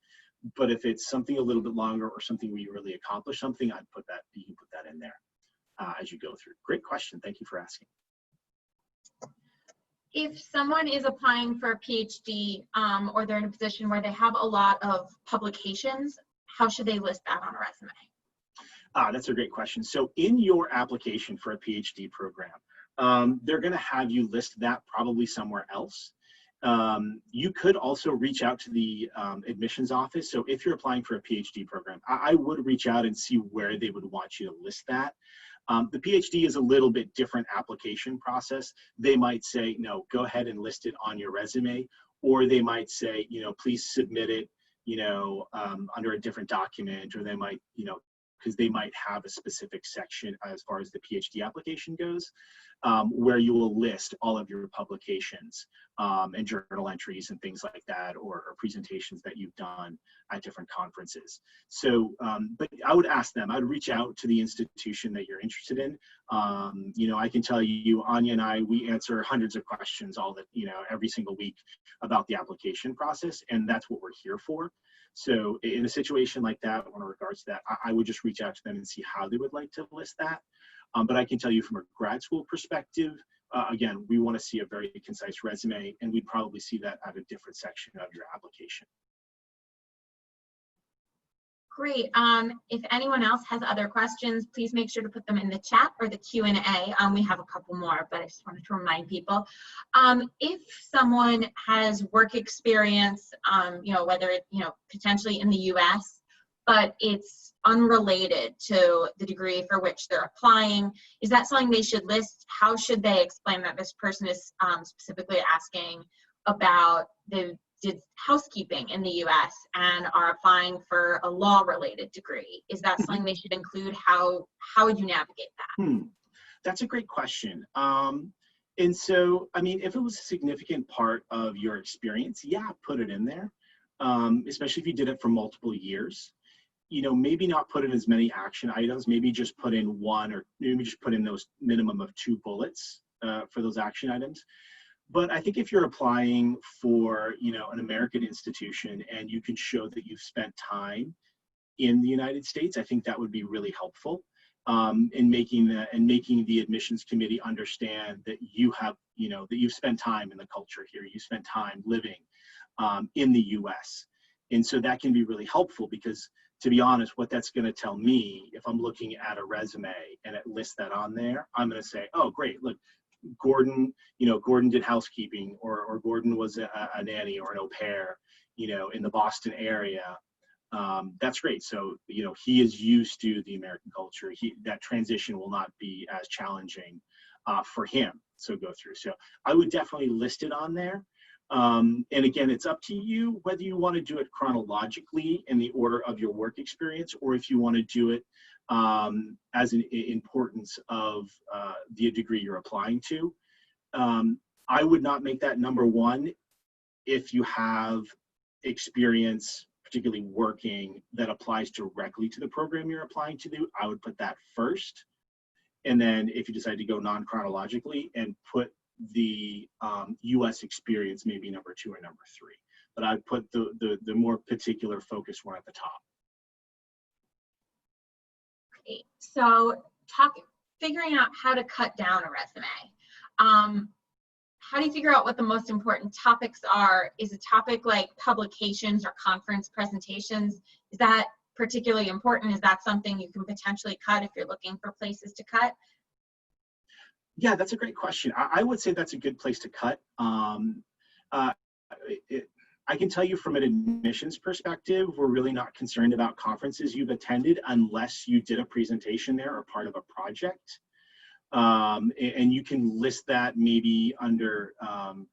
But if it's something a little bit longer or something where you really accomplish something, you can put that in there as you go through. Great question. Thank you for asking. If someone is applying for a PhD or they're in a position where they have a lot of publications, how should they list that on a resume? That's a great question. So in your application for a PhD program, they're going to have you list that probably somewhere else. You could also reach out to the admissions office. So if you're applying for a PhD program, I would reach out and see where they would want you to list that. The PhD is a little bit different application process. They might say, no, go ahead and list it on your resume, or they might say, you know, please submit it, you know, under a different document, or they might, you know, because they might have a specific section as far as the PhD application goes, where you will list all of your publications and journal entries and things like that, or presentations that you've done at different conferences. So, but I would ask them, I'd reach out to the institution that you're interested in. You know, I can tell you, Anya and I, we answer hundreds of questions every single week about the application process, and that's what we're here for. So in a situation like that, in regards to that, I would just reach out to them and see how they would like to list that. But I can tell you from a grad school perspective, again, we want to see a very concise resume, and we'd probably see that at a different section of your application. Great. If anyone else has other questions, please make sure to put them in the chat or the Q&A. We have a couple more, but I just wanted to remind people. If someone has work experience, whether it, potentially in the US, but it's unrelated to the degree for which they're applying, is that something they should list? How should they explain that this person is specifically asking about did housekeeping in the US and are applying for a law-related degree? Is that something they should include? How would you navigate that? That's a great question. And so, I mean, if it was a significant part of your experience, yeah, put it in there, especially if you did it for multiple years. Maybe not put in as many action items, maybe just put in one, or maybe just put in those minimum of 2 bullets for those action items. But I think if you're applying for, an American institution and you can show that you've spent time in the United States, I think that would be really helpful in making the admissions committee understand that you have, that you've spent time in the culture here, you spent time living in the US. And so that can be really helpful because, to be honest, what that's going to tell me, if I'm looking at a resume and it lists that on there, I'm going to say, oh, great, look, Gordon did housekeeping, or Gordon was a nanny or an au pair, in the Boston area. That's great. So, he is used to the American culture. That transition will not be as challenging for him. So go through. So I would definitely list it on there. And again, it's up to you whether you want to do it chronologically in the order of your work experience, or if you want to do it as an importance of the degree you're applying to. I would not make that number 1 if you have experience, particularly working, that applies directly to the program you're applying to. I would put that first. And then if you decide to go non-chronologically, and put the US experience maybe number 2 or number 3. But I'd put the more particular focus one at the top. Great. So figuring out how to cut down a resume. How do you figure out what the most important topics are? Is a topic like publications or conference presentations, is that particularly important? Is that something you can potentially cut if you're looking for places to cut? Yeah, that's a great question. I would say that's a good place to cut. I can tell you from an admissions perspective, we're really not concerned about conferences you've attended unless you did a presentation there or part of a project. And you can list that maybe under, under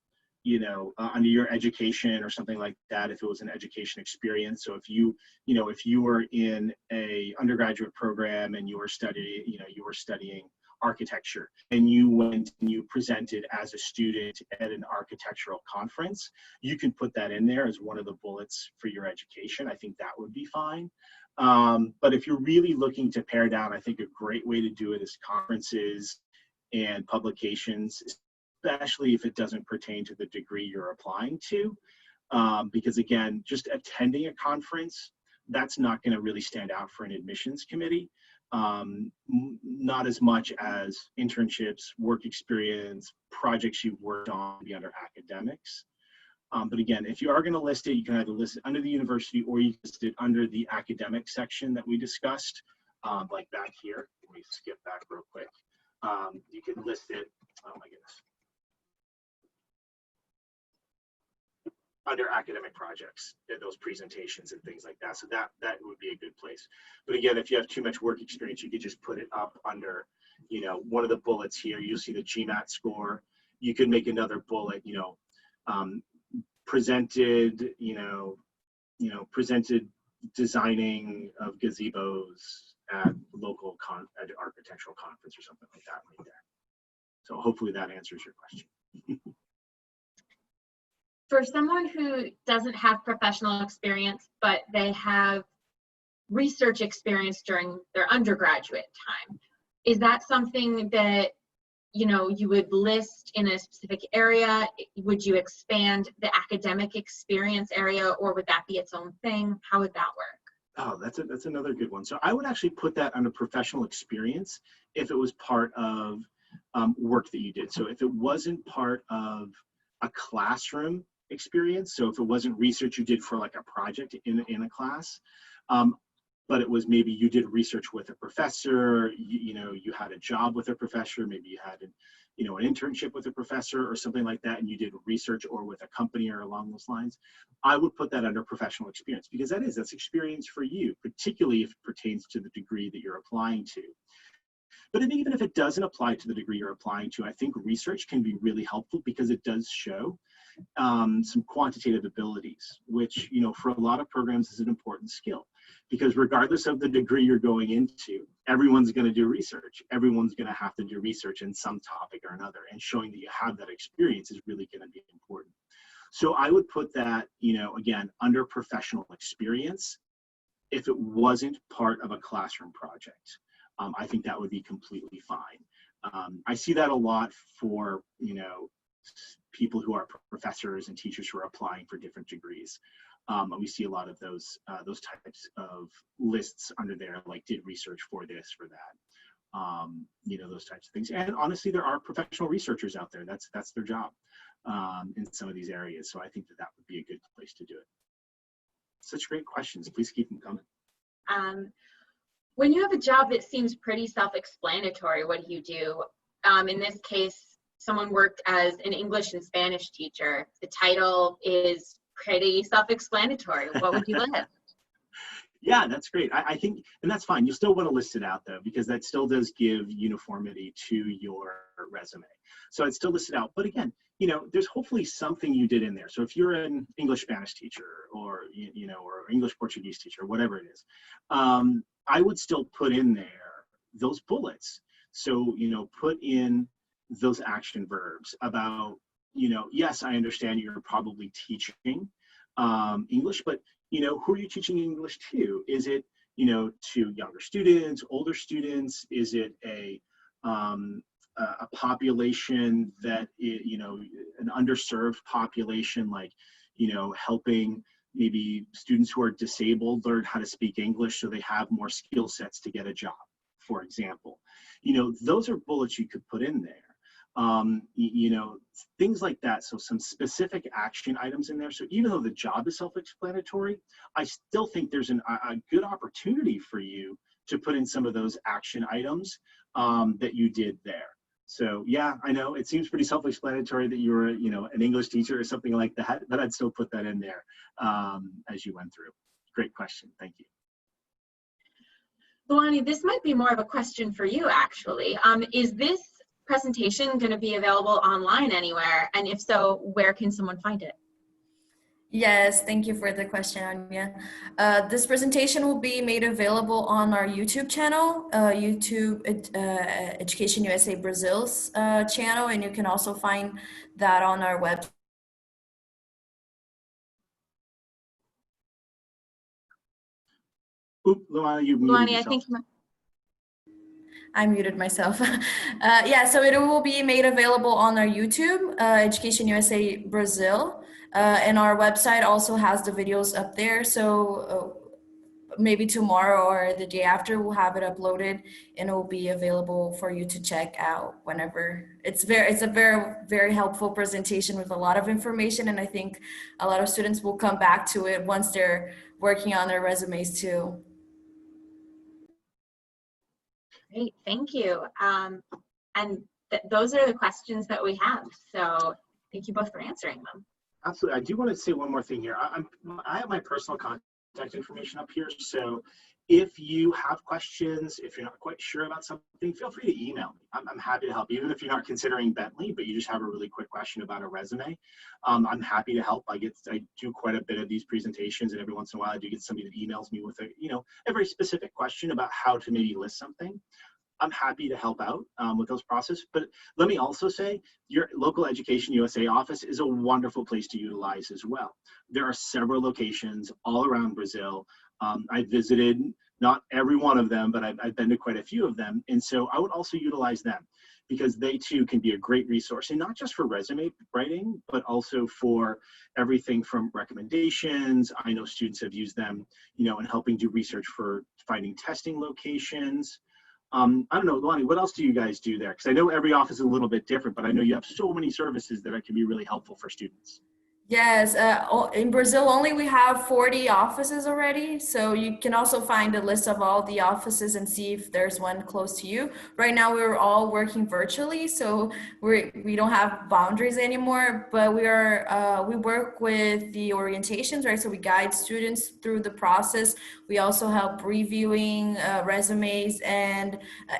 your education or something like that, if it was an education experience. So if you were in a undergraduate program and you were studying architecture, and you went and you presented as a student at an architectural conference, you can put that in there as one of the bullets for your education. I think that would be fine. But if you're really looking to pare down, I think a great way to do it is conferences and publications, especially if it doesn't pertain to the degree you're applying to. Because again, just attending a conference, that's not going to really stand out for an admissions committee. Not as much as internships, work experience, projects you've worked on be under academics. But again, if you are going to list it, you can either list it under the university or you can list it under the academic section that we discussed, like back here. Let me skip back real quick. You can list it, oh my goodness, under academic projects, those presentations and things like that. So that would be a good place. But again, if you have too much work experience, you could just put it up under, one of the bullets here. You'll see the GMAT score. You could make another bullet, presented designing of gazebos at local at architectural conference or something like that right there. So hopefully that answers your question. For someone who doesn't have professional experience, but they have research experience during their undergraduate time, is that something that you would list in a specific area? Would you expand the academic experience area, or would that be its own thing? How would that work? Oh, that's another good one. So I would actually put that under professional experience if it was part of work that you did. So if it wasn't part of a classroom experience, so if it wasn't research you did for like a project in a class, but it was maybe you did research with a professor, you had a job with a professor, maybe you had an internship with a professor or something like that, and you did research or with a company or along those lines, I would put that under professional experience, because that's experience for you, particularly if it pertains to the degree that you're applying to. But even if it doesn't apply to the degree you're applying to, I think research can be really helpful because it does show some quantitative abilities, which, for a lot of programs is an important skill, because regardless of the degree you're going into, everyone's going to do research. Everyone's going to have to do research in some topic or another, and showing that you have that experience is really going to be important. So I would put that, again, under professional experience if it wasn't part of a classroom project. I think that would be completely fine. I see that a lot for, people who are professors and teachers who are applying for different degrees. We see a lot of those types of lists under there, like did research for this, for that, those types of things. And honestly, there are professional researchers out there. That's their job in some of these areas. So I think that would be a good place to do it. Such great questions. Please keep them coming. When you have a job that seems pretty self-explanatory, what do you do? In this case, someone worked as an English and Spanish teacher. The title is pretty self-explanatory. What would you list? Yeah, that's great. I think, and that's fine. You still want to list it out though, because that still does give uniformity to your resume. So I'd still list it out. But again, there's hopefully something you did in there. So if you're an English Spanish teacher or, or English Portuguese teacher, whatever it is, I would still put in there those bullets. So, put in those action verbs about, yes, I understand you're probably teaching English, but, who are you teaching English to? Is it, to younger students, older students? Is it a population that, an underserved population, like, helping maybe students who are disabled learn how to speak English so they have more skill sets to get a job, for example. Those are bullets you could put in there. Things like that. So some specific action items in there. So even though the job is self-explanatory, I still think there's a good opportunity for you to put in some of those action items that you did there. So yeah, I know it seems pretty self-explanatory that you were, an English teacher or something like that, but I'd still put that in there as you went through. Great question. Thank you. Luani, this might be more of a question for you, actually. Is this presentation going to be available online anywhere? And if so, where can someone find it? Yes, thank you for the question, Anya. This presentation will be made available on our YouTube channel, EducationUSA Brasil's channel, and you can also find that on our website. Oop, Luani, you muted yourself. I think I muted myself. Yeah, so it will be made available on our YouTube, EducationUSA Brasil, and our website also has the videos up there. So maybe tomorrow or the day after, we'll have it uploaded, and it will be available for you to check out whenever. It's a very helpful presentation with a lot of information, and I think a lot of students will come back to it once they're working on their resumes too. Great, thank you. And those are the questions that we have. So thank you both for answering them. Absolutely. I do want to say one more thing here. I have my personal contact information up here. So if you have questions, if you're not quite sure about something, feel free to email me. I'm happy to help. Even if you're not considering Bentley, but you just have a really quick question about a resume, I'm happy to help. I do quite a bit of these presentations, and every once in a while I do get somebody that emails me with a very specific question about how to maybe list something. I'm happy to help out with those processes. But let me also say, your local EducationUSA office is a wonderful place to utilize as well. There are several locations all around Brazil. I visited not every one of them, but I've been to quite a few of them. And so I would also utilize them, because they too can be a great resource, and not just for resume writing, but also for everything from recommendations. I know students have used them, in helping do research for finding testing locations. I don't know, Lonnie, what else do you guys do there? Because I know every office is a little bit different, but I know you have so many services that can be really helpful for students. Yes, in Brazil only we have 40 offices already, so you can also find a list of all the offices and see if there's one close to you. Right now we're all working virtually, so we don't have boundaries anymore, but we work with the orientations, right? So we guide students through the process. We also help reviewing resumes and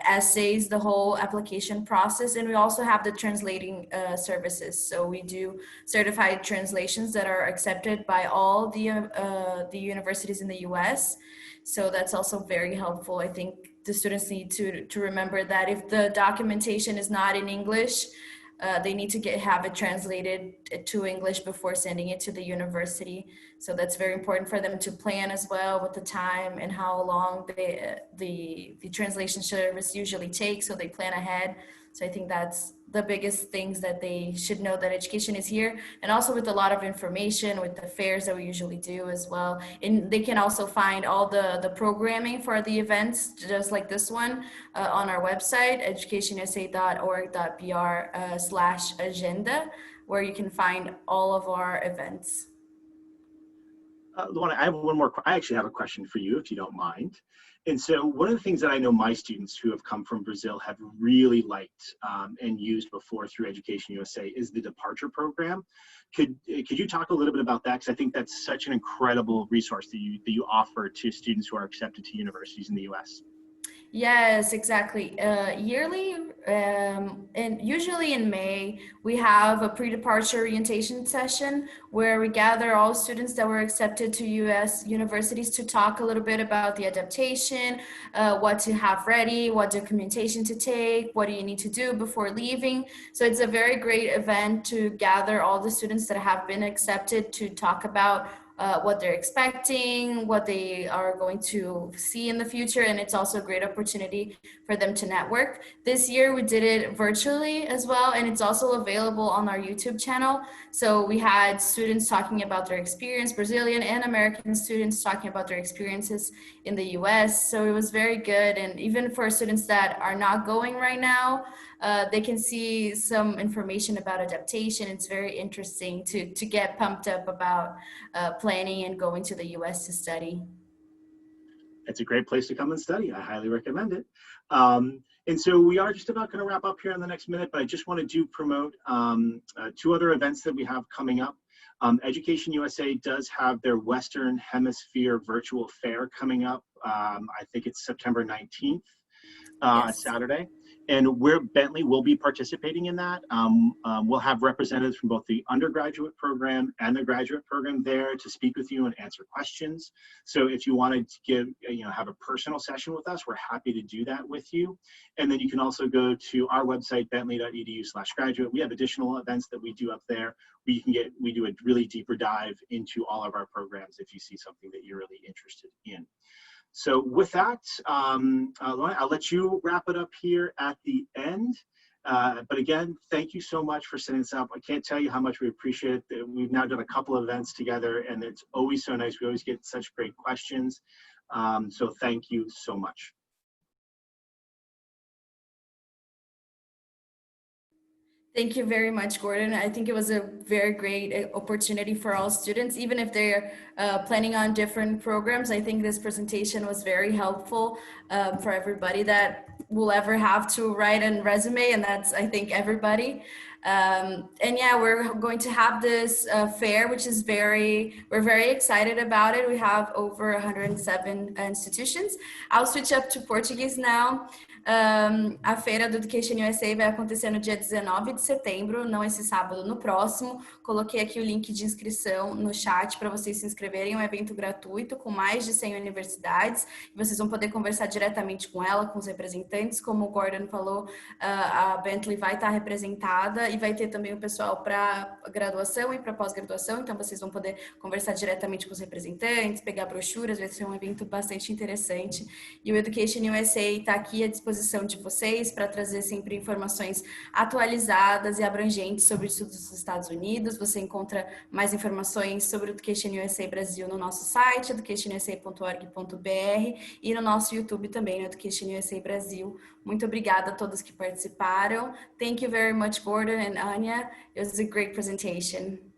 essays, the whole application process, and we also have the translating services. So we do certified translations that are accepted by all the universities in the US. So that's also very helpful. I think the students need to remember that if the documentation is not in English, they need to have it translated to English before sending it to the university. So that's very important for them to plan as well with the time and how long the translation service usually takes, so they plan ahead. So I think that's the biggest things that they should know, that education is here, and also with a lot of information with the fairs that we usually do as well. And they can also find all the programming for the events, just like this one, on our website, educationusa.org.br/agenda, where you can find all of our events. Luana, I have one more. I actually have a question for you, if you don't mind. And so one of the things that I know my students who have come from Brazil have really liked and used before through Education USA is the departure program. Could you talk a little bit about that? Because I think that's such an incredible resource that you offer to students who are accepted to universities in the US. Yes, exactly. Yearly, and usually in May, we have a pre-departure orientation session where we gather all students that were accepted to US universities to talk a little bit about the adaptation, what to have ready, what documentation to take, what do you need to do before leaving. So it's a very great event to gather all the students that have been accepted to talk about what they're expecting, what they are going to see in the future, and it's also a great opportunity for them to network. This year we did it virtually as well, and it's also available on our YouTube channel. So we had students talking about their experience, Brazilian and American students talking about their experiences in the US. So it was very good, and even for students that are not going right now, they can see some information about adaptation. It's very interesting to get pumped up about planning and going to the US to study. It's a great place to come and study. I highly recommend it. And so we are just about going to wrap up here in the next minute, but I just want to promote two other events that we have coming up. Education USA does have their Western Hemisphere virtual fair coming up. I think it's September 19th, Yes. Saturday. And Bentley will be participating in that. We'll have representatives from both the undergraduate program and the graduate program there to speak with you and answer questions. So if you wanted to have a personal session with us, we're happy to do that with you. And then you can also go to our website, bentley.edu/graduate. We have additional events that we do up there. We do a really deeper dive into all of our programs if you see something that you're really interested in. So with that, Lauren, I'll let you wrap it up here at the end. But again, thank you so much for setting this up. I can't tell you how much we appreciate it. We've now done a couple of events together, and it's always so nice. We always get such great questions. So thank you so much. Thank you very much, Gordon. I think it was a very great opportunity for all students, even if they're planning on different programs. I think this presentation was very helpful for everybody that will ever have to write a resume, and that's, I think, everybody. And yeah, we're going to have this fair, which is we're very excited about it. We have over 107 institutions. I'll switch up to Portuguese now. A feira do Education USA vai acontecer no dia 19 de setembro, não esse sábado, no próximo. Coloquei aqui o link de inscrição no chat para vocês se inscreverem. É um evento gratuito com mais de 100 universidades. Vocês vão poder conversar diretamente com ela, com os representantes. Como o Gordon falou, a Bentley vai estar representada e vai ter também o pessoal para graduação e para pós-graduação. Então, vocês vão poder conversar diretamente com os representantes, pegar brochuras. Vai ser um evento bastante interessante. E o Education USA está aqui à disposição disposição de vocês para trazer sempre informações atualizadas e abrangentes sobre estudos dos Estados Unidos. Você encontra mais informações sobre o EducationUSA Brasil no nosso site, educationusa.org.br, e no nosso YouTube também, no EducationUSA Brasil. Muito obrigada a todos que participaram. Thank you very much, Gordon and Anya. It was a great presentation.